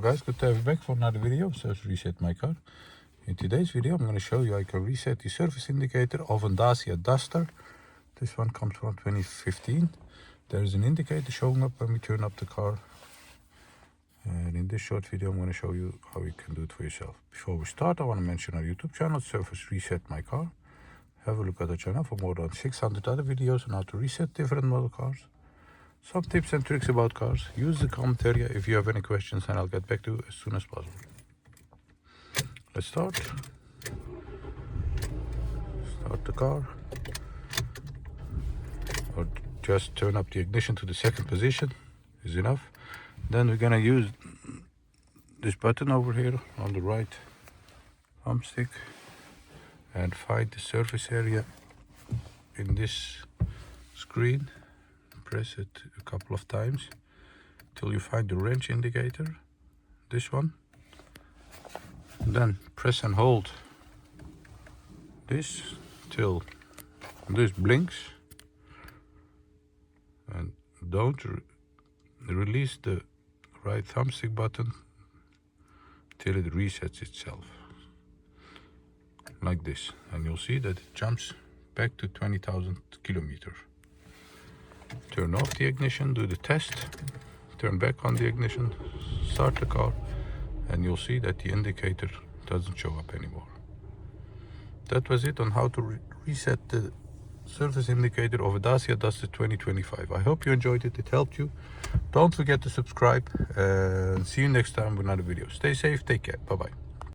Guys, good to have you back for another video. So let's reset my car. In today's video I'm going to show you I can reset the service indicator of a Dacia Duster. This one comes from 2015. There is an indicator showing up when we turn up the car. And in this short video I'm going to show you how you can do it for yourself. Before we start, I want to mention our YouTube channel, Service Reset My Car. Have a look at the channel for more than 600 other videos on how to reset different model cars. Some tips and tricks about cars. Use the comment area if you have any questions and I'll get back to you as soon as possible. Let's start. Start the car. Or just turn up the ignition to the second position is enough. Then we're gonna use this button over here on the right thumbstick and find the surface area in this screen. Press it a couple of times till you find the wrench indicator, this one. And then press and hold this till this blinks, and don't release the right thumbstick button till it resets itself, like this, and you'll see that it jumps back to 20,000 kilometers. Turn off the ignition, do the test, turn back on the ignition, start the car, and you'll see that the indicator doesn't show up anymore. That was it on how to reset the service indicator of a Dacia Duster 2025. I hope you enjoyed it, it helped you. Don't forget to subscribe, and see you next time with another video. Stay safe, take care, bye bye.